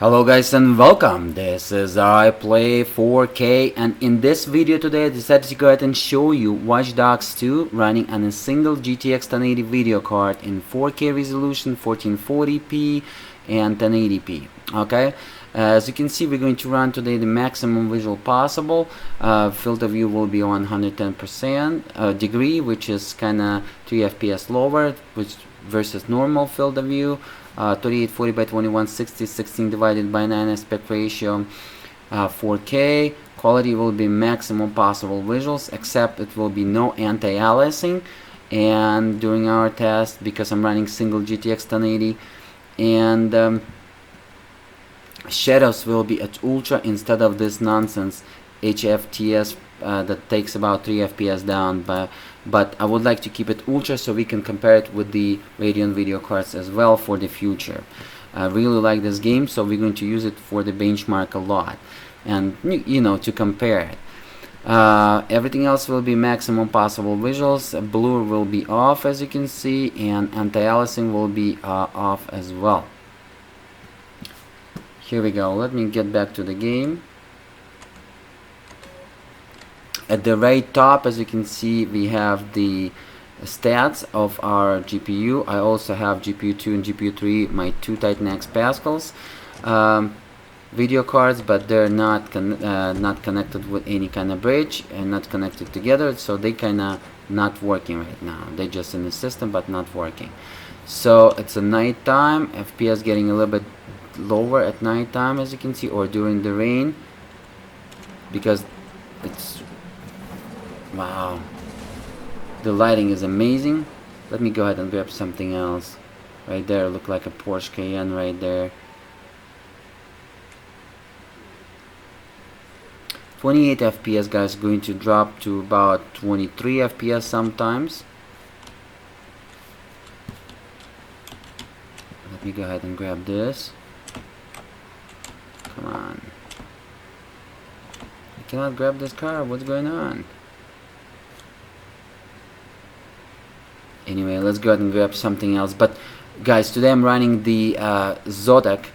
Hello guys and welcome. This is I Play 4K, and in this video today I decided to go ahead and show you Watch Dogs 2 running on a single GTX 1080 video card in 4K resolution, 1440p and 1080p. Okay, as you can see, we're going to run today the maximum visual possible. Field of view will be on 110% degree, which is kinda 3 FPS lower, which versus normal field of view. 3840 by 2160, 16 divided by 9 aspect ratio, 4K. Quality will be maximum possible visuals, except it will be no anti-aliasing. And during our test, because I'm running single GTX 1080, and shadows will be at ultra instead of this nonsense HFTS that takes about 3 FPS down, but I would like to keep it ultra so we can compare it with the Radeon video cards as well for the future. I really like this game, so we're going to use it for the benchmark a lot, and you know, to compare it. Everything else will be maximum possible visuals. Blur will be off, as you can see, and anti-aliasing will be off as well. Here we go. Let me get back to the game. At the right top, as you can see, we have the stats of our GPU. I also have GPU 2 and GPU 3, my two Titan X Pascals video cards, but they're not connected with any kind of bridge and not connected together, so they kinda not working right now. They're just in the system but not working. So it's a night time. FPS getting a little bit lower at night time, as you can see, or during the rain, because it's wow, the lighting is amazing. Let me go ahead and grab something else. Right there, look like a Porsche Cayenne right there. 28 FPS, guys, going to drop to about 23 FPS sometimes. Let me go ahead and grab this. Come on. I cannot grab this car. What's going on? Anyway, let's go ahead and grab something else. But guys, today I'm running the Zotac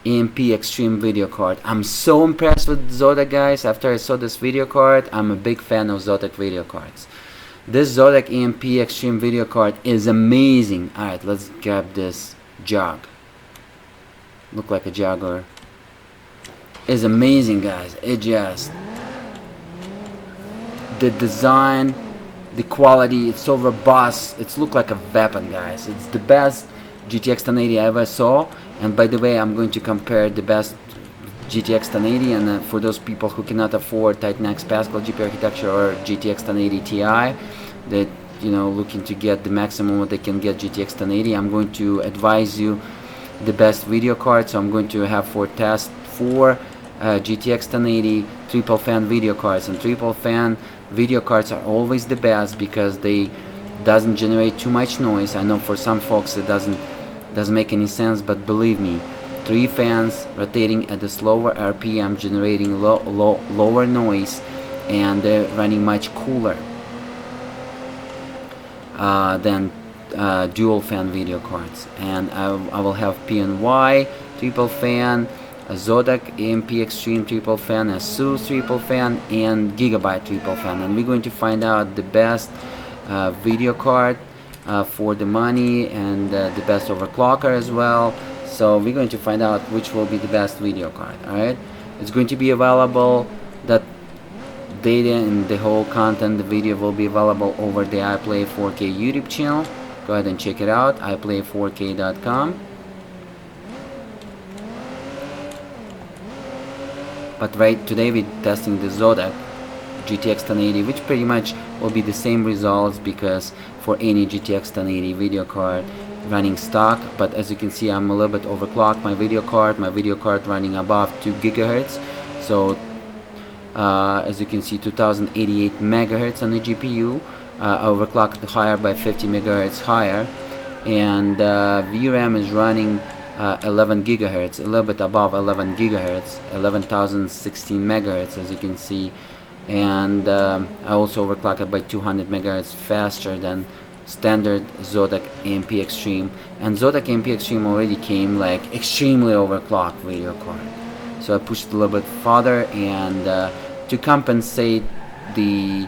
EMP Extreme video card. I'm so impressed with Zotac, guys. After I saw this video card, I'm a big fan of Zotac video cards. This Zotac EMP Extreme video card is amazing. Alright, let's grab this jog. Look like a Jaguar. It's amazing, guys. It just, the design, the quality, it's so robust. It's look like a weapon, guys. It's the best GTX 1080 I ever saw. And by the way, I'm going to compare the best GTX 1080, and for those people who cannot afford Titan X Pascal GPU architecture or GTX 1080 Ti, that, you know, looking to get the maximum what they can get GTX 1080, I'm going to advise you the best video card. So I'm going to have for test 4 GTX 1080 triple fan video cards, and triple fan video cards are always the best because they doesn't generate too much noise. I know for some folks it doesn't make any sense, but believe me, 3 fans rotating at a slower RPM generating lower noise, and they're running much cooler than dual fan video cards. And I will have PNY triple fan, a Zotac EMP Extreme triple fan, a ASUS triple fan, and Gigabyte triple fan, and we're going to find out the best video card for the money, and the best overclocker as well. So we're going to find out which will be the best video card. Alright, it's going to be available, that data and the whole content, the video will be available over the iPlay 4K YouTube channel. Go ahead and check it out, iplay4k.com. But right today we're testing the Zotac GTX 1080, which pretty much will be the same results, because for any GTX 1080 video card running stock. But as you can see, I'm a little bit overclocked my video card running above 2 GHz. So as you can see, 2088 megahertz on the GPU, overclocked higher by 50 megahertz higher, and VRAM is running 11 gigahertz, a little bit above 11 gigahertz, 11,016 megahertz, as you can see. And I also overclocked it by 200 megahertz faster than standard Zotac AMP Extreme, and Zotac AMP Extreme already came like extremely overclocked video card. So I pushed it a little bit farther, and to compensate the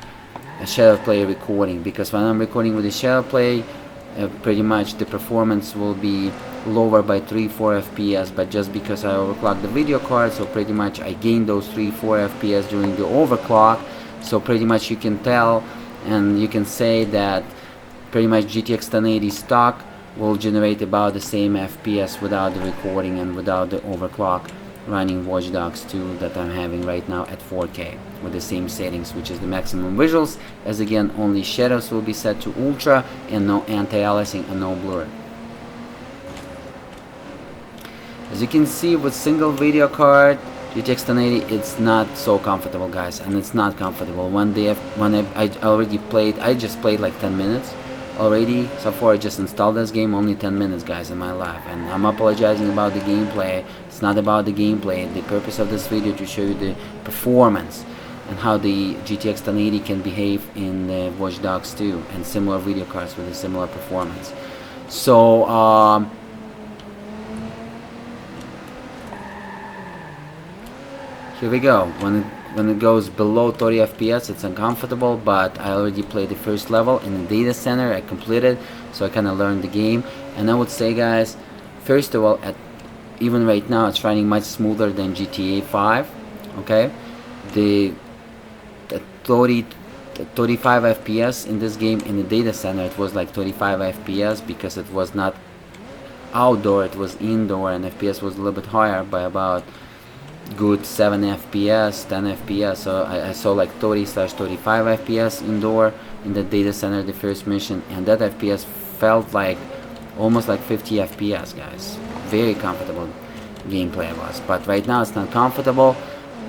shadow play recording, because when I'm recording with the shadow play, pretty much the performance will be lower by 3-4 FPS, but just because I overclocked the video card, so pretty much I gained those 3-4 FPS during the overclock. So pretty much you can tell and you can say that pretty much GTX 1080 stock will generate about the same FPS without the recording and without the overclock, running Watch Dogs 2 that I'm having right now at 4K with the same settings, which is the maximum visuals, as again only shadows will be set to ultra and no anti-aliasing and no blur. As you can see, with single video card GTX 1080, it's not so comfortable, guys, and it's not comfortable. I already played, I just played like 10 minutes already. So far I just installed this game, only 10 minutes, guys, in my life, and I'm apologizing about the gameplay. It's not about the gameplay. The purpose of this video to show you the performance and how the GTX 1080 can behave in Watch Dogs 2 and similar video cards with a similar performance. So here we go. When it goes below 30 FPS, it's uncomfortable, but I already played the first level in the data center. I completed, so I kind of learned the game. And I would say, guys, first of all, even right now, it's running much smoother than GTA 5. Okay, the 35 FPS in this game in the data center, it was like 35 FPS because it was not outdoor, it was indoor, and FPS was a little bit higher by about good 7 FPS, 10 FPS. So I saw like 30/35 FPS indoor in the data center, the first mission, and that FPS felt like almost like 50 FPS, guys. Very comfortable gameplay was, but right now it's not comfortable.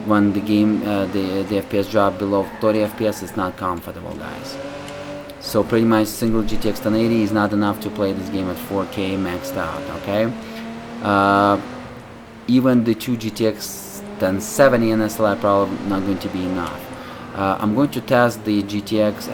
When the game the FPS drop below 30 FPS, it's not comfortable, guys. So pretty much single GTX 1080 is not enough to play this game at 4K maxed out. Okay, even the 2 GTX 1070 and SLI probably not going to be enough. I'm going to test the GTX.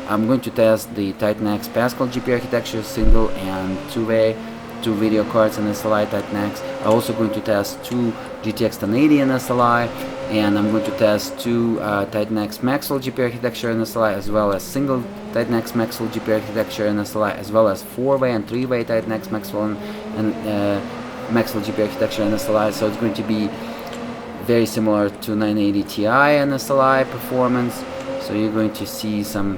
I'm going to test the Titan X Pascal GPU architecture, single and two-way, 2 video cards and SLI Titan X. I'm also going to test 2 GTX 1080 and SLI, and I'm going to test 2 Titan X Maxwell GPU architecture and SLI, as well as single Titan X Maxwell GPU architecture and SLI, as well as 4-way and 3-way Titan X Maxwell and Maxwell GPU architecture and SLI. So it's going to be very similar to 980 Ti and SLI performance. So you're going to see some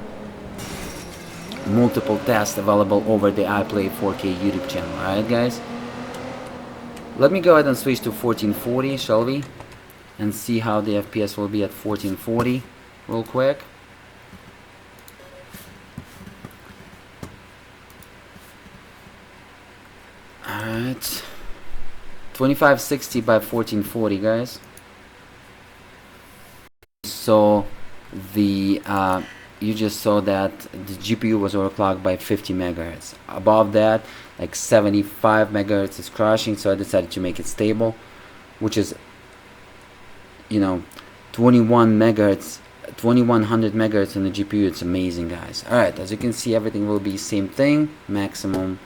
multiple tests available over the iPlay 4K YouTube channel. Alright, guys, let me go ahead and switch to 1440, shall we, and see how the FPS will be at 1440 real quick. Alright, 2560 by 1440, guys. So the you just saw that the GPU was overclocked by 50 megahertz. Above that, like 75 megahertz is crashing, so I decided to make it stable, which is, you know, 2100 megahertz in the GPU. It's amazing, guys. Alright, as you can see, everything will be same thing, maximum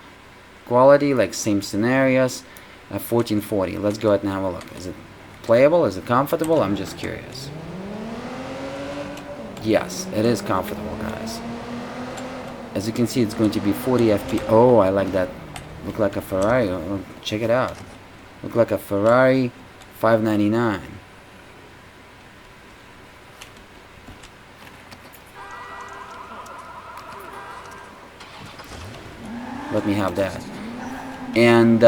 quality, like same scenarios. 1440. Let's go ahead and have a look. Is it playable? Is it comfortable? I'm just curious. Yes, it is comfortable, guys. As you can see, it's going to be 40 FPS. Oh, I like that. Look like a Ferrari. Oh, check it out. Look like a Ferrari 599. Let me have that. And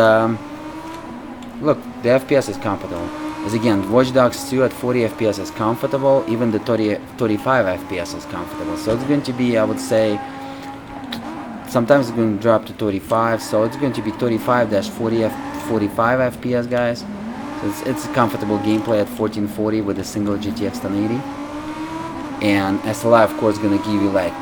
look, the FPS is comfortable. As again, Watch Dogs 2 at 40 FPS is comfortable. Even the 35 FPS is comfortable. So it's going to be, I would say, sometimes it's going to drop to 35. So it's going to be 35-45 FPS, guys. So it's a comfortable gameplay at 1440 with a single GTX 1080. And SLI, of course, is going to give you like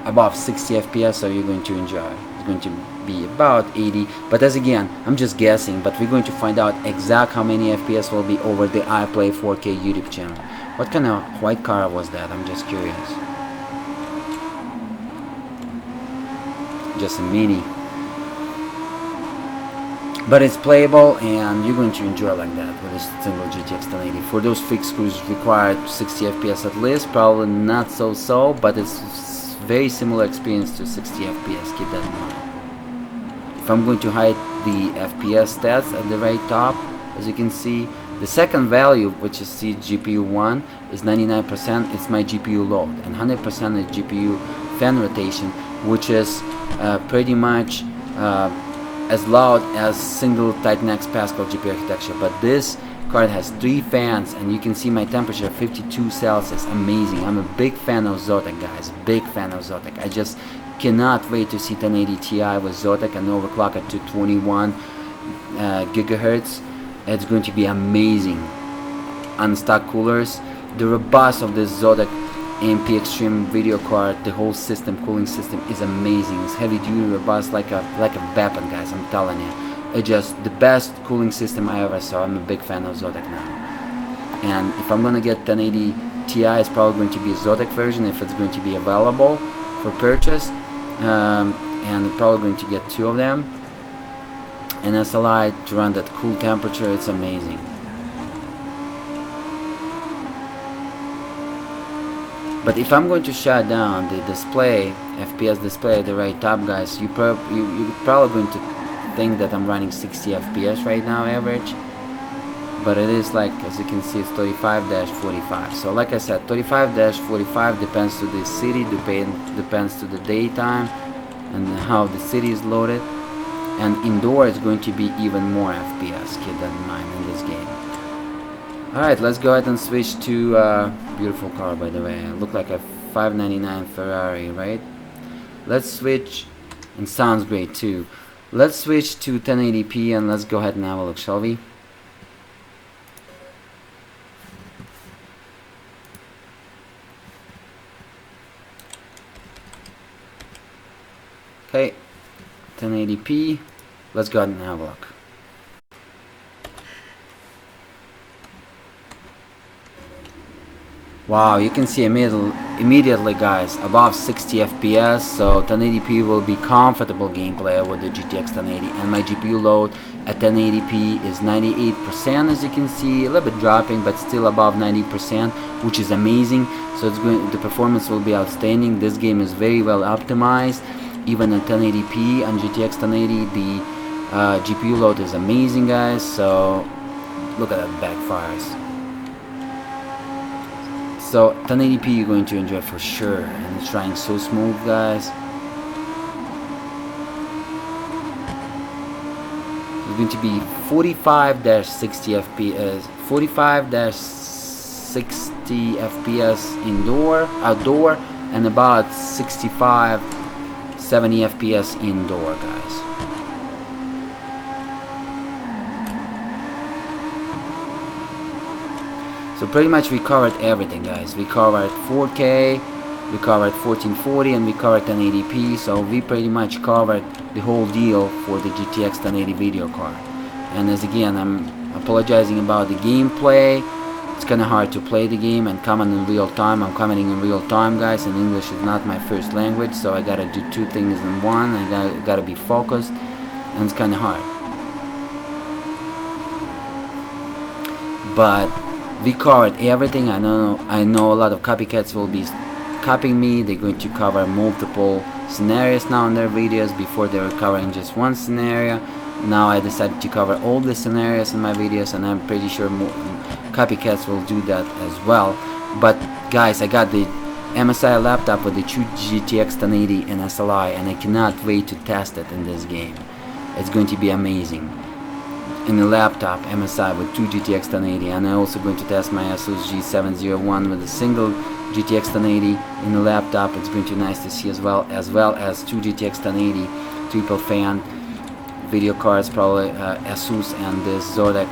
above 60 FPS, so you're going to enjoy. It's going to be about 80, but as again, I'm just guessing, but we're going to find out exact how many FPS will be over the iPlay 4K YouTube channel. What kind of white car was that? I'm just curious. just a mini. But it's playable and you're going to enjoy like that with a single GTX 1080. For those freaks who require 60 FPS at least, probably not so, but it's very similar experience to 60 FPS, keep that in mind. If I'm going to hide the FPS stats at the right top, as you can see, the second value, which is the GPU 1, is 99%, it's my GPU load, and 100% is GPU fan rotation, which is pretty much as loud as single Titan X Pascal GPU architecture. But this card has 3 fans, and you can see my temperature 52 Celsius. Amazing. I'm a big fan of Zotac, guys. Big fan of Zotac. I just cannot wait to see 1080 Ti with Zotac and overclock it to 21 gigahertz. It's going to be amazing. Unstuck coolers. The robust of this Zotac AMP Extreme video card, the whole system, cooling system is amazing. It's heavy duty, robust, like a weapon, guys. I'm telling you, it's just the best cooling system I ever saw. I'm a big fan of Zotac now. And if I'm gonna get 1080 Ti, it's probably going to be a Zotac version if it's going to be available for purchase. And I'm probably going to get 2 of them. And SLI to run that cool temperature, it's amazing. But if I'm going to shut down the display, FPS display at the right top, guys, you're probably going to think that I'm running 60 FPS right now average. But it is, like, as you can see, it's 35-45. So like I said, 35-45 depends to the city, depends to the daytime and how the city is loaded. And indoor is going to be even more FPS, keep that in mind in this game. Alright, let's go ahead and switch to beautiful car, by the way. It looked like a 599 Ferrari, right? Let's switch, and sounds great too. Let's switch to 1080p and let's go ahead and have a look, shall we? Okay, 1080p. Let's go ahead and have a look. Wow, you can see immediately, guys, above 60 FPS, so 1080p will be comfortable gameplay with the GTX 1080, and my GPU load at 1080p is 98%, as you can see, a little bit dropping, but still above 90%, which is amazing. So the performance will be outstanding. This game is very well optimized, even at 1080p on GTX 1080. The GPU load is amazing, guys. So look at that, backfires. So 1080p you're going to enjoy for sure, and it's running so smooth, guys. It's going to be 45-60 FPS, 45-60 FPS outdoor, and about 65-70 FPS indoor, guys. So pretty much we covered everything, guys. We covered 4K, we covered 1440, and we covered 1080p. So we pretty much covered the whole deal for the GTX 1080 video card. And as again, I'm apologizing about the gameplay. It's kind of hard to play the game and comment in real time. I'm commenting in real time, guys, and English is not my first language, so I gotta do 2 things in one. I gotta be focused, and it's kind of hard. But we covered everything. I know a lot of copycats will be copying me. They're going to cover multiple scenarios now in their videos. Before they were covering just one scenario. Now I decided to cover all the scenarios in my videos, and I'm pretty sure copycats will do that as well. But guys, I got the MSI laptop with the 2 GTX 1080 and SLI, and I cannot wait to test it in this game. It's going to be amazing. In the laptop MSI with 2 GTX 1080, and I'm also going to test my Asus G701 with a single GTX 1080 in the laptop. It's going to be nice to see as well as 2 GTX 1080 triple fan video cards, probably Asus and this Zotac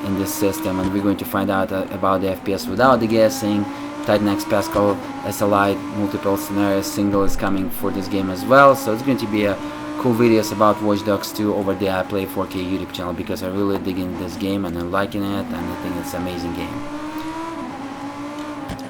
in this system, and we're going to find out about the FPS without the guessing. Titan X Pascal SLI multiple scenarios single is coming for this game as well, so it's going to be a cool videos about Watch Dogs 2 over the iPlay 4K YouTube channel, because I really dig in this game and I'm liking it, and I think it's an amazing game.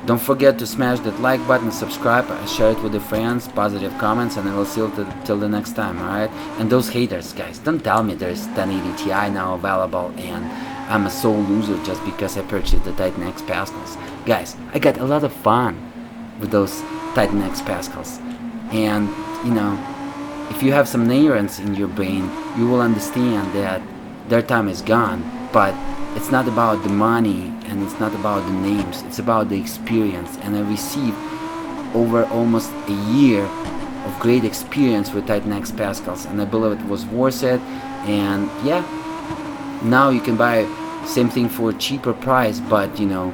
Don't forget to smash that like button, subscribe, share it with your friends, positive comments, and I will see you till the next time, alright? And those haters, guys, don't tell me there's 1080 Ti now available and I'm a sole loser just because I purchased the Titan X Pascals. Guys, I got a lot of fun with those Titan X Pascals. And, you know, if you have some neurons in your brain, you will understand that their time is gone, but it's not about the money and it's not about the names, it's about the experience. And I received over almost a year of great experience with Titan X Pascals, and I believe it was worth it. And yeah, now you can buy same thing for a cheaper price, but you know,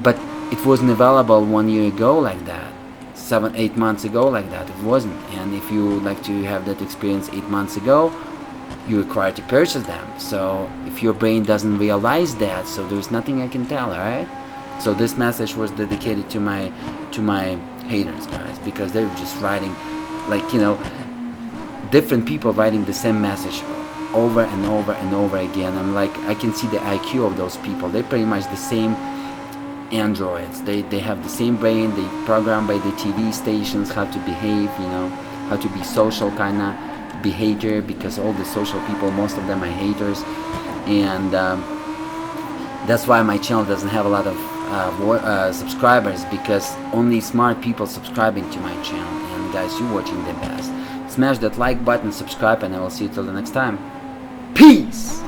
but it wasn't available 1 year ago like that, 7-8 months ago like that, it wasn't. And if you would like to have that experience 8 months ago, you're required to purchase them. So if your brain doesn't realize that, so there's nothing I can tell, alright? So this message was dedicated to my haters, guys, because they were just writing, like, you know, different people writing the same message over and over and over again. I'm like, I can see the IQ of those people. They're pretty much the same androids. They have the same brain. They programmed by the TV stations how to behave, you know, how to be social kind of behavior, because all the social people, most of them are haters. And that's why my channel doesn't have a lot of subscribers, because only smart people subscribing to my channel. And guys, you're watching the best. Smash that like button, subscribe, and I will see you till the next time. Peace!